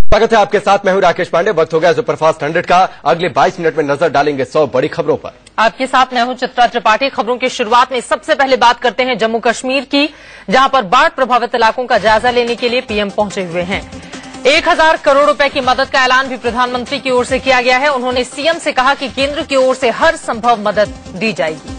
स्वागत है आपके साथ, मैं हूं राकेश पांडे। वक्त हो गया सुपरफास्ट 100 का। अगले 22 मिनट में नजर डालेंगे 100 बड़ी खबरों पर। आपके साथ मैं हूं चित्रा त्रिपाठी। खबरों की शुरुआत में सबसे पहले बात करते हैं जम्मू कश्मीर की, जहां पर बाढ़ प्रभावित इलाकों का जायजा लेने के लिए पीएम पहुंचे हुए हैं। 1000 करोड़ रुपए की मदद का ऐलान भी प्रधानमंत्री की ओर से किया गया है। उन्होंने सीएम से कहा कि केंद्र की ओर से हर संभव मदद दी जाएगी।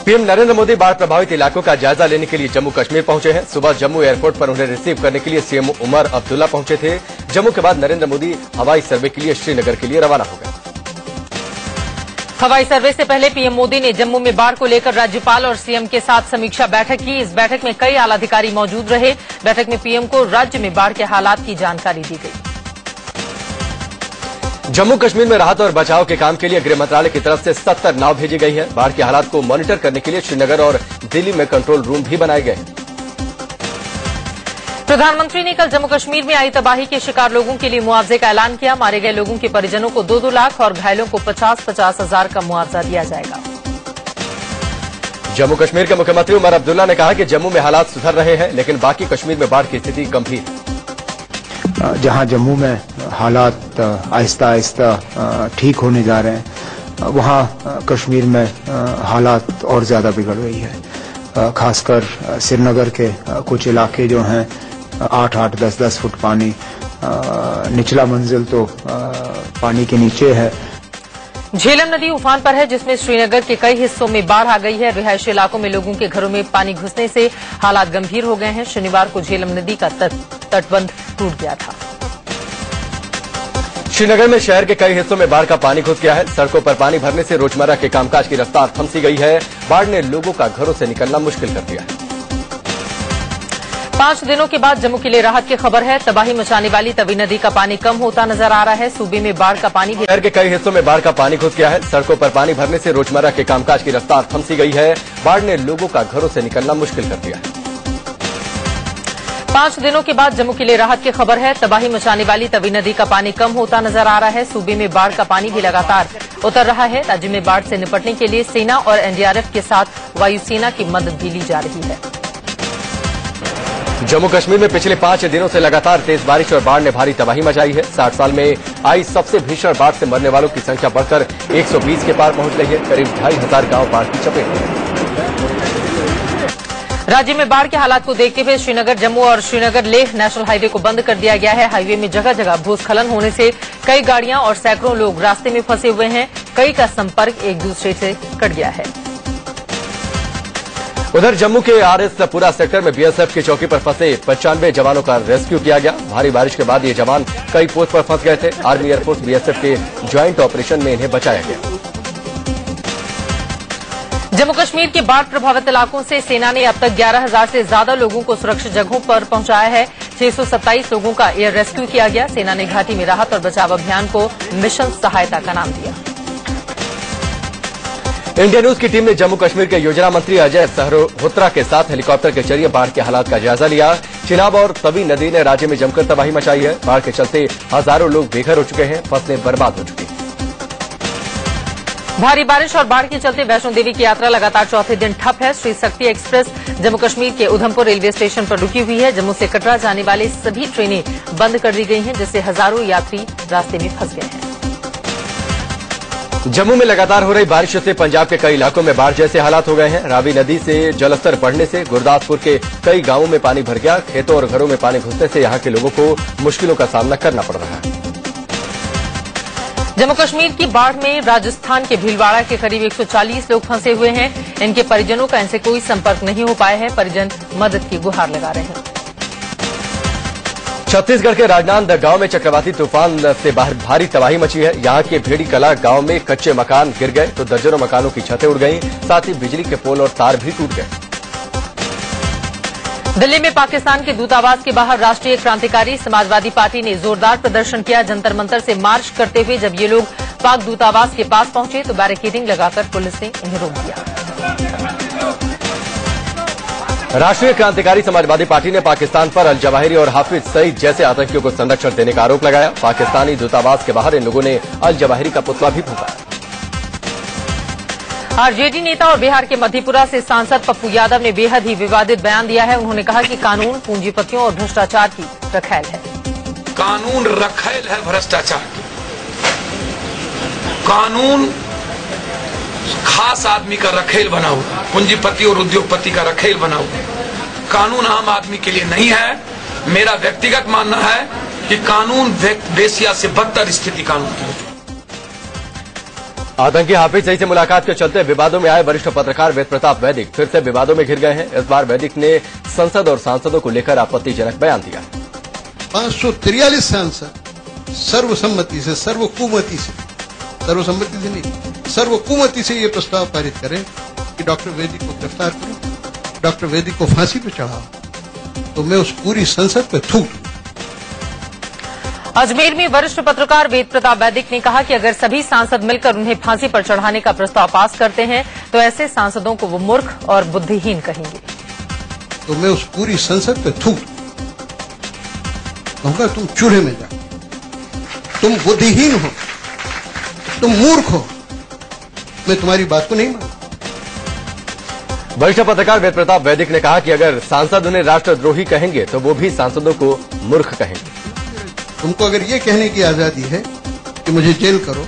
पीएम नरेंद्र मोदी बाढ़ प्रभावित इलाकों का जायजा लेने के लिए जम्मू कश्मीर पहुंचे हैं। सुबह जम्मू एयरपोर्ट पर उन्हें रिसीव करने के लिए सीएम उमर अब्दुल्ला पहुंचे थे। जम्मू के बाद नरेंद्र मोदी हवाई सर्वे के लिए श्रीनगर के लिए रवाना हो गए। हवाई सर्वे से पहले पीएम मोदी ने जम्मू में बाढ़ को लेकर राज्यपाल और सीएम के साथ समीक्षा बैठक की। इस बैठक में कई आला अधिकारी मौजूद रहे। बैठक में पीएम को राज्य में बाढ़ के हालात की जानकारी दी गई। जम्मू कश्मीर में राहत और बचाव के काम के लिए गृह मंत्रालय की तरफ से 70 नाव भेजी गई है। बाढ़ के हालात को मॉनिटर करने के लिए श्रीनगर और दिल्ली में कंट्रोल रूम भी बनाए गए हैं। प्रधानमंत्री ने कल जम्मू कश्मीर में आई तबाही के शिकार लोगों के लिए मुआवजे का ऐलान किया। मारे गए लोगों के परिजनों को 2-2 लाख और घायलों को 50-50 हजार का मुआवजा दिया जाएगा। जम्मू कश्मीर के मुख्यमंत्री उमर अब्दुल्ला ने कहा कि जम्मू में हालात सुधर रहे हैं, लेकिन बाकी कश्मीर में बाढ़ की स्थिति गंभीर है। जहां जम्मू में हालात आहिस्ता आहिस्ता ठीक होने जा रहे हैं, वहां कश्मीर में हालात और ज्यादा बिगड़ रही है। खासकर श्रीनगर के कुछ इलाके जो हैं 8-8, 10-10 फुट पानी, निचला मंजिल तो पानी के नीचे है। झेलम नदी उफान पर है, जिसमें श्रीनगर के कई हिस्सों में बाढ़ आ गई है। रिहायशी इलाकों में लोगों के घरों में पानी घुसने से हालात गंभीर हो गए हैं। शनिवार को झेलम नदी का तटबंध टूट गया था। श्रीनगर में शहर के कई हिस्सों में बाढ़ का पानी घुस गया है। सड़कों पर पानी भरने से रोजमर्रा के कामकाज की रफ्तार थम गई है। बाढ़ ने लोगों का घरों से निकलना मुश्किल कर दिया है। 5 दिनों के बाद जम्मू के लिए राहत की खबर है। तबाही मचाने वाली तवी नदी का पानी कम होता नजर आ रहा है। सूबे में बाढ़ का पानी शहर के कई हिस्सों में बाढ़ का पानी घुस गया है। सड़कों पर पानी भरने से रोजमर्रा के कामकाज की रफ्तार थम गई है। बाढ़ ने लोगों का घरों से निकलना मुश्किल कर दिया है। 5 दिनों के बाद जम्मू के लिए राहत की खबर है। तबाही मचाने वाली तवी नदी का पानी कम होता नजर आ रहा है। सूबे में बाढ़ का पानी भी लगातार उतर रहा है। राज्य में बाढ़ से निपटने के लिए सेना और एनडीआरएफ के साथ वायुसेना की मदद भी ली जा रही है। जम्मू कश्मीर में पिछले 5 दिनों से लगातार तेज बारिश और बाढ़ ने भारी तबाही मचाई है। 60 साल में आई सबसे भीषण बाढ़ से मरने वालों की संख्या बढ़कर 120 के पार पहुंच गई है। करीब 2500 गांव बाढ़ की चपेट में। राज्य में बाढ़ के हालात को देखते हुए श्रीनगर जम्मू और श्रीनगर लेह नेशनल हाईवे को बंद कर दिया गया है। हाईवे में जगह जगह भूस्खलन होने से कई गाड़ियां और सैकड़ों लोग रास्ते में फंसे हुए हैं। कई का संपर्क एक दूसरे से कट गया है। उधर जम्मू के आरएसपुरा सेक्टर में बीएसएफ की चौकी पर फंसे 95 जवानों का रेस्क्यू किया गया। भारी बारिश के बाद ये जवान कई पोस्ट पर फंस गए थे। आर्मी एयरफोर्स बीएसएफ के ज्वाइंट ऑपरेशन में इन्हें बचाया गया। जम्मू कश्मीर के बाढ़ प्रभावित इलाकों से सेना ने अब तक 11000 से ज्यादा लोगों को सुरक्षित जगहों पर पहुंचाया है। 627 लोगों का एयर रेस्क्यू किया गया। सेना ने घाटी में राहत और बचाव अभियान को मिशन सहायता का नाम दिया। इंडिया न्यूज की टीम ने जम्मू कश्मीर के योजना मंत्री अजय सरोत्रा के साथ हेलीकॉप्टर के जरिए बाढ़ के हालात का जायजा लिया। चिनाब और तवी नदी ने राज्य में जमकर तबाही मचाई है। बाढ़ के चलते हजारों लोग बेघर हो चुके हैं, फसलें बर्बाद हो चुकी हैं। भारी बारिश और बाढ़ के चलते वैष्णो देवी की यात्रा लगातार चौथे दिन ठप है। श्री शक्ति एक्सप्रेस जम्मू कश्मीर के उधमपुर रेलवे स्टेशन पर रुकी हुई है। जम्मू से कटरा जाने वाली सभी ट्रेनें बंद कर दी गई हैं, जिससे हजारों यात्री रास्ते में फंस गए हैं। जम्मू में लगातार हो रही बारिश से पंजाब के कई इलाकों में बाढ़ जैसे हालात हो गए हैं। रावी नदी से जलस्तर बढ़ने से गुरदासपुर के कई गांवों में पानी भर गया। खेतों और घरों में पानी घुसने से यहां के लोगों को मुश्किलों का सामना करना पड़ रहा है। जम्मू कश्मीर की बाढ़ में राजस्थान के भीलवाड़ा के करीब 140 लोग फंसे हुए हैं। इनके परिजनों का इनसे कोई संपर्क नहीं हो पाया है। परिजन मदद की गुहार लगा रहे हैं। छत्तीसगढ़ के राजनांद गांव में चक्रवाती तूफान से भारी तबाही मची है। यहां के भेड़ी कला गांव में कच्चे मकान गिर गए तो दर्जनों मकानों की छतें उड़ गईं। साथ ही बिजली के पोल और तार भी टूट गए। दिल्ली में पाकिस्तान के दूतावास के बाहर राष्ट्रीय क्रांतिकारी समाजवादी पार्टी ने जोरदार प्रदर्शन किया। जंतर मंतर से मार्च करते हुए जब ये लोग पाक दूतावास के पास पहुंचे तो बैरिकेडिंग लगाकर पुलिस ने इन्हें रोक दिया। राष्ट्रीय क्रांतिकारी समाजवादी पार्टी ने पाकिस्तान पर अल जवाहिरी और हाफिज सईद जैसे आतंकियों को संरक्षण देने का आरोप लगाया। पाकिस्तानी दूतावास के बाहर इन लोगों ने अल जवाहिरी का पुतला भी फूंका। आरजेडी नेता और बिहार के मधेपुरा से सांसद पप्पू यादव ने बेहद ही विवादित बयान दिया है। उन्होंने कहा कि कानून पूंजीपतियों और भ्रष्टाचार की रखैल है। कानून रखैल है भ्रष्टाचार की। कानून खास आदमी का रखेल बना हुआ, पूंजीपति और उद्योगपति का रखेल बना हुआ। कानून आम आदमी के लिए नहीं है। मेरा व्यक्तिगत मानना है कि कानून वेश्या से बदतर स्थिति कानून की है। आतंकी हाफिज सईद से मुलाकात के चलते विवादों में आए वरिष्ठ पत्रकार वेद प्रताप वैदिक फिर से विवादों में घिर गए हैं। इस बार वैदिक ने संसद और सांसदों को लेकर आपत्तिजनक बयान दिया। 543 सांसद सर्वसम्मति से, सर्वकुमति से, सर्वसम्मति से नहीं, सर्वकुमति से ये प्रस्ताव पारित करें कि डॉक्टर वैदिक को गिरफ्तार करो, डॉक्टर वैदिक को फांसी पर चढ़ाओ, तो मैं उस पूरी संसद पे थूक दूं। अजमेर में वरिष्ठ पत्रकार वेद प्रताप वैदिक ने कहा कि अगर सभी सांसद मिलकर उन्हें फांसी पर चढ़ाने का प्रस्ताव पास करते हैं तो ऐसे सांसदों को वो मूर्ख और बुद्धिहीन कहेंगे। तो मैं उस पूरी संसद पे थूक कहूंगा, तुम चूल्हे में जाओ, तुम बुद्धिहीन हो, तुम मूर्ख हो, मैं तुम्हारी बात को नहीं मानता। वरिष्ठ पत्रकार वेद प्रताप वैदिक ने कहा कि अगर सांसद उन्हें राष्ट्रद्रोही कहेंगे तो वो भी सांसदों को मूर्ख कहेंगे। तुमको अगर ये कहने की आजादी है कि मुझे जेल करो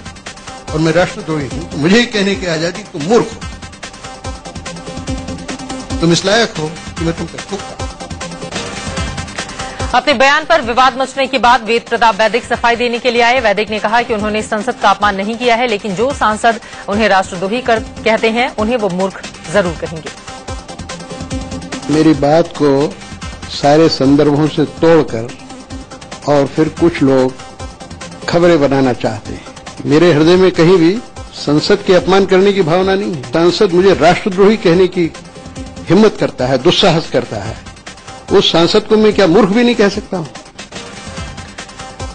और मैं राष्ट्रद्रोही हूं, तो मुझे ही कहने की आजादी तुम मूर्ख हो, तुम इस लायक हो कि मैं तुम पर थूकता। अपने बयान पर विवाद मचने के बाद वेद प्रताप वैदिक सफाई देने के लिए आए। वैदिक ने कहा कि उन्होंने संसद का अपमान नहीं किया है, लेकिन जो सांसद उन्हें राष्ट्रद्रोही कहते हैं उन्हें वो मूर्ख जरूर कहेंगे। मेरी बात को सारे संदर्भों से तोड़कर और फिर कुछ लोग खबरें बनाना चाहते हैं। मेरे हृदय में कहीं भी संसद के अपमान करने की भावना नहीं है। सांसद मुझे राष्ट्रद्रोही कहने की हिम्मत करता है, दुस्साहस करता है, उस सांसद को मैं क्या मूर्ख भी नहीं कह सकता हूं।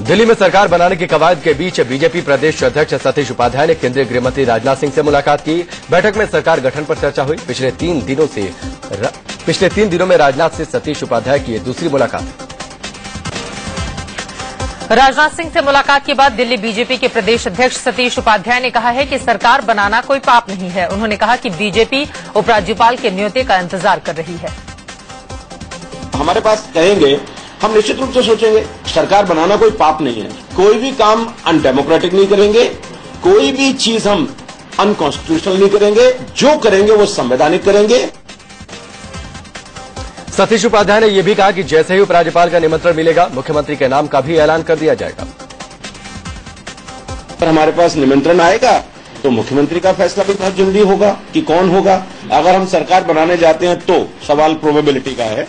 दिल्ली में सरकार बनाने की कवायद के बीच बीजेपी प्रदेश अध्यक्ष सतीश उपाध्याय ने केंद्रीय गृहमंत्री राजनाथ सिंह से मुलाकात की। बैठक में सरकार गठन पर चर्चा हुई। पिछले तीन दिनों में राजनाथ से सतीश उपाध्याय की दूसरी मुलाकात। राजनाथ सिंह से मुलाकात के बाद दिल्ली बीजेपी के प्रदेश अध्यक्ष सतीश उपाध्याय ने कहा है कि सरकार बनाना कोई पाप नहीं है। उन्होंने कहा कि बीजेपी उपराज्यपाल के न्योते का इंतजार कर रही है। हमारे पास कहेंगे, हम निश्चित रूप से सोचेंगे। सरकार बनाना कोई पाप नहीं है। कोई भी काम अनडेमोक्रेटिक नहीं करेंगे, कोई भी चीज हम अनकॉन्स्टिट्यूशनल नहीं करेंगे। जो करेंगे वो संवैधानिक करेंगे। सतीश उपाध्याय ने यह भी कहा कि जैसे ही उपराज्यपाल का निमंत्रण मिलेगा, मुख्यमंत्री के नाम का भी ऐलान कर दिया जाएगा। अगर हमारे पास निमंत्रण आएगा तो मुख्यमंत्री का फैसला भी बहुत जल्दी होगा कि कौन होगा। अगर हम सरकार बनाने जाते हैं तो सवाल प्रोबेबिलिटी का है।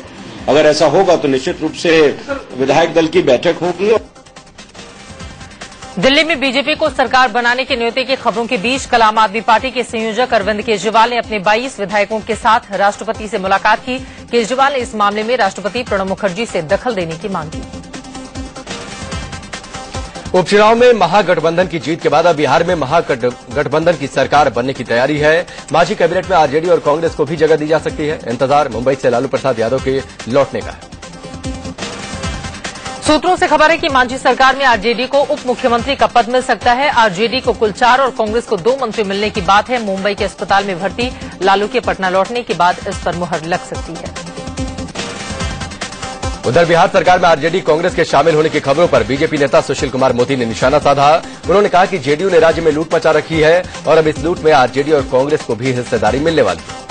अगर ऐसा होगा तो निश्चित रूप से विधायक दल की बैठक होगी। दिल्ली में बीजेपी को सरकार बनाने के न्योते की खबरों के बीच कल आम आदमी पार्टी के संयोजक अरविंद केजरीवाल ने अपने 22 विधायकों के साथ राष्ट्रपति से मुलाकात की। केजरीवाल ने इस मामले में राष्ट्रपति प्रणब मुखर्जी से दखल देने की मांग की। उपचुनाव में महागठबंधन की जीत के बाद अब बिहार में महागठबंधन की सरकार बनने की तैयारी है। मांझी कैबिनेट में आरजेडी और कांग्रेस को भी जगह दी जा सकती है। इंतजार मुंबई से लालू प्रसाद यादव के लौटने का है। सूत्रों से खबर है कि मांझी सरकार में आरजेडी को उप मुख्यमंत्री का पद मिल सकता है। आरजेडी को कुल 4 और कांग्रेस को 2 मंत्री मिलने की बात है। मुंबई के अस्पताल में भर्ती लालू के पटना लौटने के बाद इस पर मुहर लग सकती है। उधर बिहार सरकार में आरजेडी कांग्रेस के शामिल होने की खबरों पर बीजेपी नेता सुशील कुमार मोदी ने निशाना साधा। उन्होंने कहा कि जेडीयू ने राज्य में लूट मचा रखी है और अब इस लूट में आरजेडी और कांग्रेस को भी हिस्सेदारी मिलने वाली है।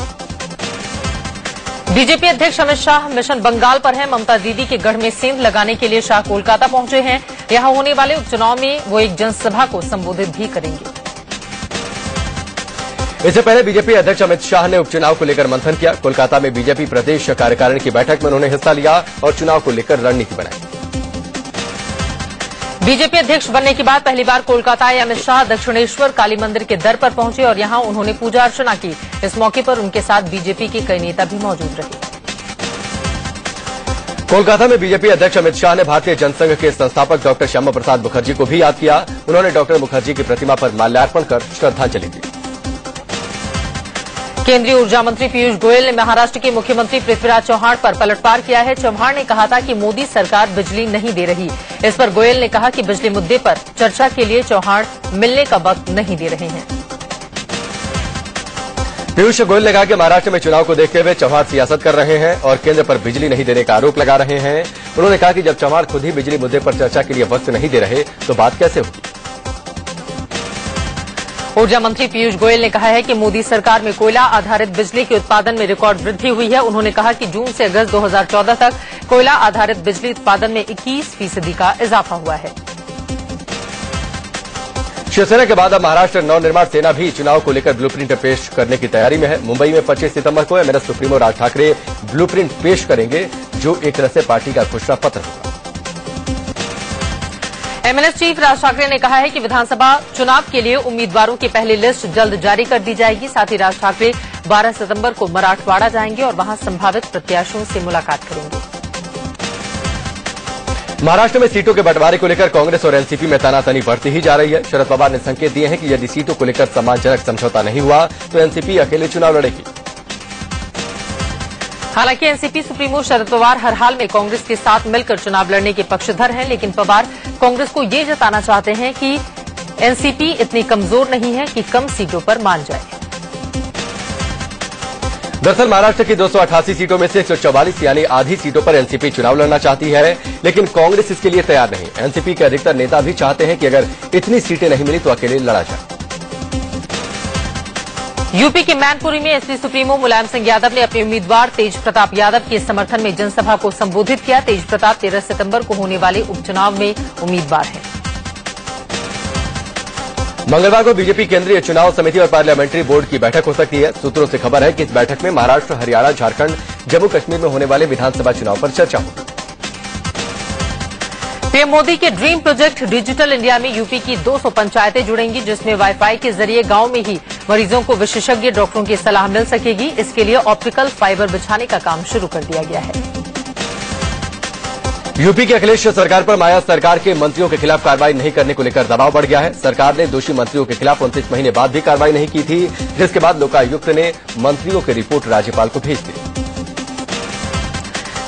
बीजेपी अध्यक्ष अमित शाह मिशन बंगाल पर हैं। ममता दीदी के गढ़ में सेंध लगाने के लिए शाह कोलकाता पहुंचे हैं। यहां होने वाले उपचुनाव में वो एक जनसभा को संबोधित भी करेंगे। इससे पहले बीजेपी अध्यक्ष अमित शाह ने उपचुनाव को लेकर मंथन किया। कोलकाता में बीजेपी प्रदेश कार्यकारिणी की बैठक में उन्होंने हिस्सा लिया और चुनाव को लेकर रणनीति बनाई। बीजेपी अध्यक्ष बनने के बाद पहली बार कोलकाता आए अमित शाह दक्षिणेश्वर काली मंदिर के दर पर पहुंचे और यहां उन्होंने पूजा अर्चना की। इस मौके पर उनके साथ बीजेपी के कई नेता भी मौजूद रहे। कोलकाता में बीजेपी अध्यक्ष अमित शाह ने भारतीय जनसंघ के संस्थापक डॉक्टर श्यामा प्रसाद मुखर्जी को भी याद किया। उन्होंने डॉक्टर मुखर्जी की प्रतिमा पर माल्यार्पण कर श्रद्धांजलि दी। केंद्रीय ऊर्जा मंत्री पीयूष गोयल ने महाराष्ट्र के मुख्यमंत्री पृथ्वीराज चौहान पर पलटवार किया है। चौहान ने कहा था कि मोदी सरकार बिजली नहीं दे रही। इस पर गोयल ने कहा कि बिजली मुद्दे पर चर्चा के लिए चौहान मिलने का वक्त नहीं दे रहे हैं। पीयूष गोयल ने कहा कि महाराष्ट्र में चुनाव को देखते हुए चौहान सियासत कर रहे हैं और केंद्र पर बिजली नहीं देने का आरोप लगा रहे हैं। उन्होंने कहा कि जब चौहान खुद ही बिजली मुद्दे पर चर्चा के लिए वक्त नहीं दे रहे तो बात कैसे होगी। ऊर्जा मंत्री पीयूष गोयल ने कहा है कि मोदी सरकार में कोयला आधारित बिजली के उत्पादन में रिकॉर्ड वृद्धि हुई है। उन्होंने कहा कि जून से अगस्त 2014 तक कोयला आधारित बिजली उत्पादन में 21% का इजाफा हुआ है। शिवसेना के बाद अब महाराष्ट्र नवनिर्माण सेना भी चुनाव को लेकर ब्लूप्रिंट पेश करने की तैयारी में है। मुंबई में 25 सितंबर को MNS supremo Raj Thackeray blueprint पेश करेंगे, जो एक तरह से पार्टी का घोषणा पत्र होगा। एमएनएस चीफ राज ठाकरे ने कहा है कि विधानसभा चुनाव के लिए उम्मीदवारों की पहली लिस्ट जल्द जारी कर दी जाएगी। साथ ही राज ठाकरे 12 सितंबर को मराठवाड़ा जाएंगे और वहां संभावित प्रत्याशियों से मुलाकात करेंगे। महाराष्ट्र में सीटों के बंटवारे को लेकर कांग्रेस और एनसीपी में तनातनी बढ़ती ही जा रही है। शरद पवार ने संकेत दिए हैं कि यदि सीटों को लेकर सम्मानजनक समझौता नहीं हुआ तो एनसीपी अकेले चुनाव लड़ेगी। हालांकि एनसीपी सुप्रीमो शरद पवार हर हाल में कांग्रेस के साथ मिलकर चुनाव लड़ने के पक्षधर हैं, लेकिन पवार कांग्रेस को ये जताना चाहते हैं कि एनसीपी इतनी कमजोर नहीं है कि कम सीटों पर मान जाए। दरअसल महाराष्ट्र की 288 सीटों में से 144 यानी आधी सीटों पर एनसीपी चुनाव लड़ना चाहती है, लेकिन कांग्रेस इसके लिए तैयार नहीं। एनसीपी के अधिकतर नेता भी चाहते हैं कि अगर इतनी सीटें नहीं मिली तो अकेले लड़ा जाए। यूपी के मैनपुरी में एसपी सुप्रीमो मुलायम सिंह यादव ने अपने उम्मीदवार तेज प्रताप यादव के समर्थन में जनसभा को संबोधित किया। तेज प्रताप 13 सितंबर को होने वाले उपचुनाव में उम्मीदवार हैं। मंगलवार को बीजेपी केंद्रीय चुनाव समिति और पार्लियामेंट्री बोर्ड की बैठक हो सकती है। सूत्रों से खबर है कि इस बैठक में महाराष्ट्र, हरियाणा, झारखंड, जम्मू कश्मीर में होने वाले विधानसभा चुनाव पर चर्चा होगी। पीएम मोदी के ड्रीम प्रोजेक्ट डिजिटल इंडिया में यूपी की 200 पंचायतें जुड़ेंगी, जिसमें वाईफाई के जरिए गांव में ही मरीजों को विशेषज्ञ डॉक्टरों की सलाह मिल सकेगी। इसके लिए ऑप्टिकल फाइबर बिछाने का काम शुरू कर दिया गया है। यूपी की अखिलेश सरकार पर माया सरकार के मंत्रियों के खिलाफ कार्रवाई नहीं करने को लेकर दबाव बढ़ गया है। सरकार ने दोषी मंत्रियों के खिलाफ 29 महीने बाद भी कार्रवाई नहीं की थी, जिसके बाद लोकायुक्त ने मंत्रियों की रिपोर्ट राज्यपाल को भेज दी।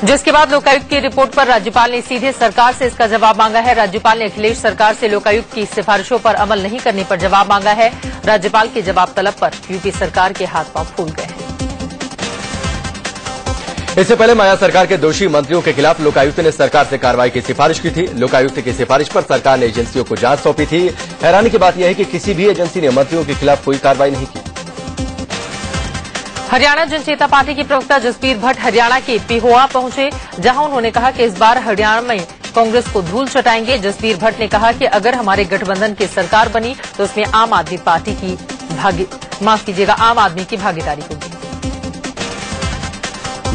जिसके बाद लोकायुक्त की रिपोर्ट पर राज्यपाल ने सीधे सरकार से इसका जवाब मांगा है। राज्यपाल ने अखिलेश सरकार से लोकायुक्त की सिफारिशों पर अमल नहीं करने पर जवाब मांगा है। राज्यपाल के जवाब तलब पर यूपी सरकार के हाथ पांव फूल गए हैं। इससे पहले माया सरकार के दोषी मंत्रियों के खिलाफ लोकायुक्त ने सरकार से कार्रवाई की सिफारिश की थी। लोकायुक्त की सिफारिश पर सरकार ने एजेंसियों को जांच सौंपी थी। हैरानी की बात यह है कि किसी भी एजेंसी ने मंत्रियों के खिलाफ कोई कार्रवाई नहीं की। हरियाणा जनचेता पार्टी के प्रवक्ता जसबीर भट्ट हरियाणा के पिहोआ पहुंचे, जहां उन्होंने कहा कि इस बार हरियाणा में कांग्रेस को धूल चटाएंगे। जसबीर भट्ट ने कहा कि अगर हमारे गठबंधन की सरकार बनी तो उसमें आम आदमी की भागीदारी होगी।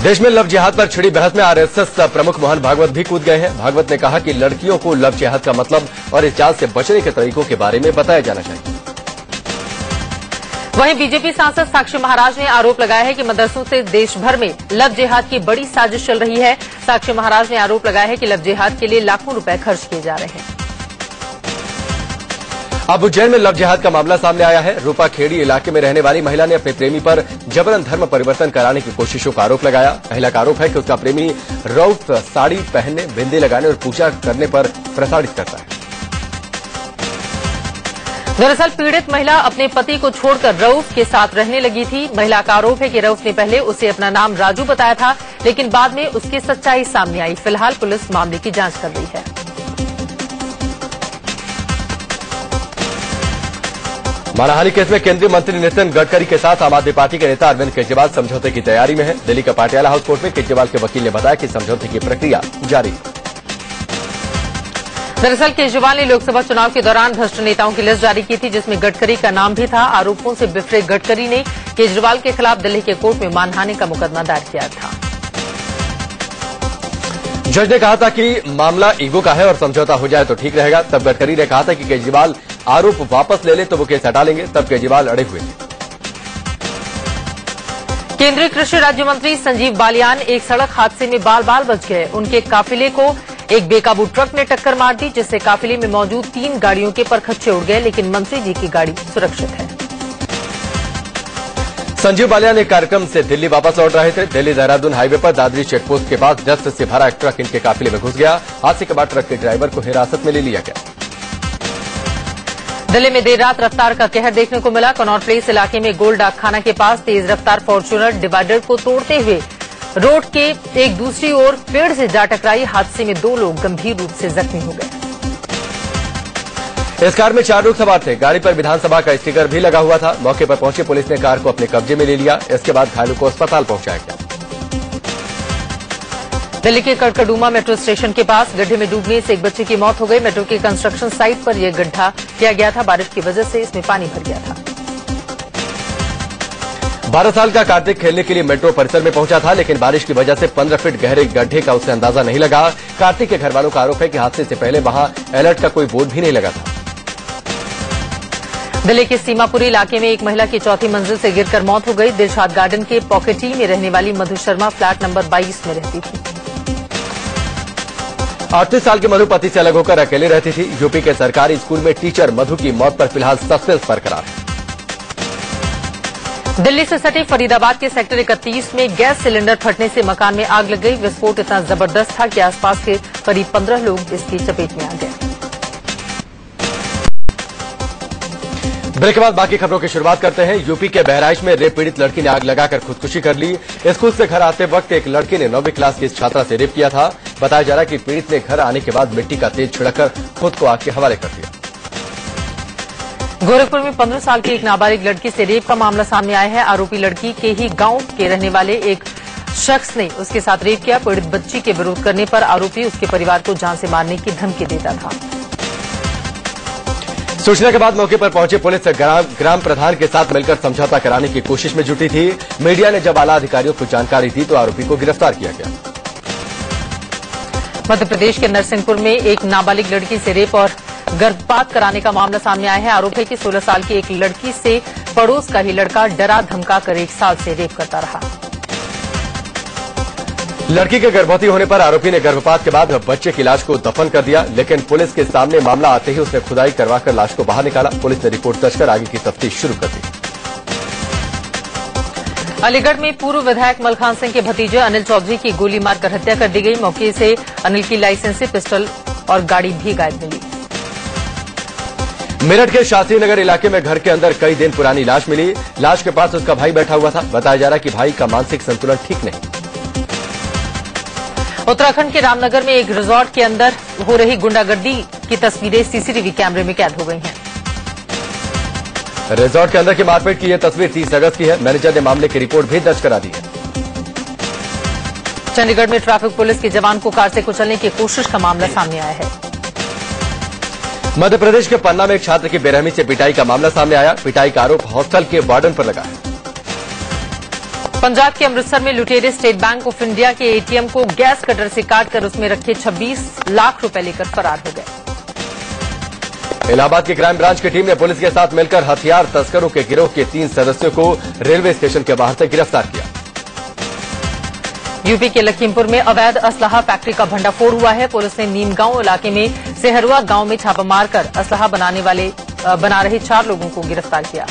देश में लव जिहाद पर छिड़ी बहस में आरएसएस प्रमुख मोहन भागवत भी कूद गए हैं। भागवत ने कहा कि लड़कियों को लव जिहाद का मतलब और इस जाल से बचने के तरीकों के बारे में बताया जाना चाहिए। वहीं बीजेपी सांसद साक्षी महाराज ने आरोप लगाया है कि मदरसों से देश भर में लव जिहाद की बड़ी साजिश चल रही है। साक्षी महाराज ने आरोप लगाया है कि लव जिहाद के लिए लाखों रुपए खर्च किए जा रहे हैं। अब उज्जैन में लव जिहाद का मामला सामने आया है। रूपा खेड़ी इलाके में रहने वाली महिला ने अपने प्रेमी पर जबरन धर्म परिवर्तन कराने की कोशिशों का आरोप लगाया। महिला का आरोप है कि उसका प्रेमी रौफ साड़ी पहनने, बिंदी लगाने और पूजा करने पर प्रताड़ित करता है। दरअसल पीड़ित महिला अपने पति को छोड़कर रऊफ के साथ रहने लगी थी। महिला का आरोप है कि रऊफ ने पहले उसे अपना नाम राजू बताया था, लेकिन बाद में उसकी सच्चाई सामने आई। फिलहाल पुलिस मामले की जांच कर रही है। मानहानि केस में केंद्रीय मंत्री नितिन गडकरी के साथ आम आदमी पार्टी के नेता अरविंद केजरीवाल समझौते की तैयारी में है। दिल्ली का पाटियाला हाउस कोर्ट में केजरीवाल के वकील ने बताया कि समझौते की प्रक्रिया जारी है। दरअसल केजरीवाल ने लोकसभा चुनाव के दौरान भ्रष्ट नेताओं की लिस्ट जारी की थी, जिसमें गडकरी का नाम भी था। आरोपों से बिफरे गडकरी ने केजरीवाल के खिलाफ दिल्ली के कोर्ट में मानहानि का मुकदमा दायर किया था। जज ने कहा था कि मामला ईगो का है और समझौता हो जाए तो ठीक रहेगा। तब गडकरी ने कहा था कि केजरीवाल आरोप वापस ले ले तो वो केस हटा लेंगे। तब केजरीवाल अड़े हुए थे। केंद्रीय कृषि राज्य मंत्री संजीव बालियान एक सड़क हादसे में बाल बाल बच गए। उनके काफिले को एक बेकाबू ट्रक ने टक्कर मार दी, जिससे काफिले में मौजूद 3 गाड़ियों के परखच्चे उड़ गए, लेकिन मंत्री जी की गाड़ी सुरक्षित है। संजीव बालियान एक कार्यक्रम से दिल्ली वापस लौट रहे थे। दिल्ली देहरादून हाईवे पर दादरी चेकपोस्ट के पास डस्ट से भरा एक ट्रक इनके काफिले में घुस गया। हादसे के बाद ट्रक के ड्राइवर को हिरासत में ले लिया गया। दिल्ली में देर रात रफ्तार का कहर देखने को मिला। कनॉट प्लेस इलाके में गोल डाकखाना के पास तेज रफ्तार फॉर्च्यूनर डिवाइडर को तोड़ते हुए रोड के एक दूसरी ओर पेड़ से जा टकराई। हादसे में 2 लोग गंभीर रूप से जख्मी हो गए। इस कार में 4 लोग सवार थे। गाड़ी पर विधानसभा का स्टिकर भी लगा हुआ था। मौके पर पहुंची पुलिस ने कार को अपने कब्जे में ले लिया। इसके बाद घायलों को अस्पताल पहुंचाया गया। दिल्ली के कड़कड़डूमा मेट्रो स्टेशन के पास गड्ढे में डूबने से एक बच्चे की मौत हो गई। मेट्रो के कंस्ट्रक्शन साइट पर यह गड्ढा किया गया था। बारिश की वजह से इसमें पानी भर गया था। 12 साल का कार्तिक खेलने के लिए मेट्रो परिसर में पहुंचा था, लेकिन बारिश की वजह से 15 फीट गहरे गड्ढे का उसे अंदाजा नहीं लगा। कार्तिक के घर वालों का आरोप है कि हादसे से पहले वहां अलर्ट का कोई बोर्ड भी नहीं लगा था। दिल्ली के सीमापुरी इलाके में एक महिला की 4थी मंजिल से गिरकर मौत हो गई। दिलशाद गार्डन के पॉकेटी में रहने वाली मधु शर्मा फ्लैट नंबर 22 में रहती थी। 38 साल के मधु पति से अलग होकर अकेले रहती थी। यूपी के सरकारी स्कूल में टीचर मधु की मौत पर फिलहाल सस्पेंस बरकरार है। दिल्ली से सटे फरीदाबाद के सेक्टर 31 में गैस सिलेंडर फटने से मकान में आग लग गई। विस्फोट इतना जबरदस्त था कि आसपास के करीब 15 लोग इसकी चपेट में आ गए। ब्रेक के बाद बाकी खबरों की शुरुआत करते हैं। यूपी के बहराइच में रेप पीड़ित लड़की ने आग लगाकर खुदकुशी कर ली। स्कूल से घर आते वक्त एक लड़के ने 9वीं क्लास की इस छात्रा से रेप किया था। बताया जा रहा है कि पीड़ित ने घर आने के बाद मिट्टी का तेल छिड़ककर खुद को आग के हवाले कर दिया। गोरखपुर में 15 साल की एक नाबालिग लड़की से रेप का मामला सामने आया है। आरोपी लड़की के ही गांव के रहने वाले एक शख्स ने उसके साथ रेप किया। पीड़ित बच्ची के विरोध करने पर आरोपी उसके परिवार को जान से मारने की धमकी देता था। सूचना के बाद मौके पर पहुंचे पुलिस ग्राम प्रधान के साथ मिलकर समझौता कराने की कोशिश में जुटी थी। मीडिया ने जब आला अधिकारियों को जानकारी दी तो आरोपी को गिरफ्तार किया गया। मध्य प्रदेश के नरसिंहपुर में एक नाबालिग लड़की से रेप और गर्भपात कराने का मामला सामने आया है। आरोप है कि 16 साल की एक लड़की से पड़ोस का ही लड़का डरा धमकाकर 1 साल से रेप करता रहा। लड़की के गर्भवती होने पर आरोपी ने गर्भपात के बाद बच्चे की लाश को दफन कर दिया, लेकिन पुलिस के सामने मामला आते ही उसने खुदाई करवाकर लाश को बाहर निकाला। पुलिस ने रिपोर्ट दर्ज कर आगे की तफ्तीश शुरू कर दी। अलीगढ़ में पूर्व विधायक मलखान सिंह के भतीजे अनिल चौधरी की गोली मारकर हत्या कर दी गई। मौके से अनिल की लाइसेंसी पिस्टल और गाड़ी भी गायब मिली। मेरठ के शास्त्री नगर इलाके में घर के अंदर कई दिन पुरानी लाश मिली। लाश के पास उसका भाई बैठा हुआ था। बताया जा रहा है कि भाई का मानसिक संतुलन ठीक नहीं। उत्तराखंड के रामनगर में एक रिजॉर्ट के अंदर हो रही गुंडागर्दी की तस्वीरें सीसीटीवी कैमरे में कैद हो गई हैं। रिजॉर्ट के अंदर की मारपीट की यह तस्वीर 30 अगस्त की है। मैनेजर ने मामले की रिपोर्ट भी दर्ज करा दी है। चंडीगढ़ में ट्रैफिक पुलिस के जवान को कार से कुचलने की कोशिश का मामला सामने आया है। मध्य प्रदेश के पन्ना में एक छात्र की बेरहमी से पिटाई का मामला सामने आया। पिटाई का आरोप हॉस्टल के वार्डन पर लगा है। पंजाब के अमृतसर में लुटेरे स्टेट बैंक ऑफ इंडिया के एटीएम को गैस कटर से काटकर उसमें रखे 26 लाख रुपए लेकर फरार हो गए। इलाहाबाद की क्राइम ब्रांच की टीम ने पुलिस के साथ मिलकर हथियार तस्करों के गिरोह के 3 सदस्यों को रेलवे स्टेशन के बाहर से गिरफ्तार किया। यूपी के लखीमपुर में अवैध असलाहा फैक्ट्री का भंडाफोड़ हुआ है। पुलिस ने नीमगांव इलाके में सेहरुआ गांव में छापा मारकर असलाहा बना रहे 4 लोगों को गिरफ्तार किया।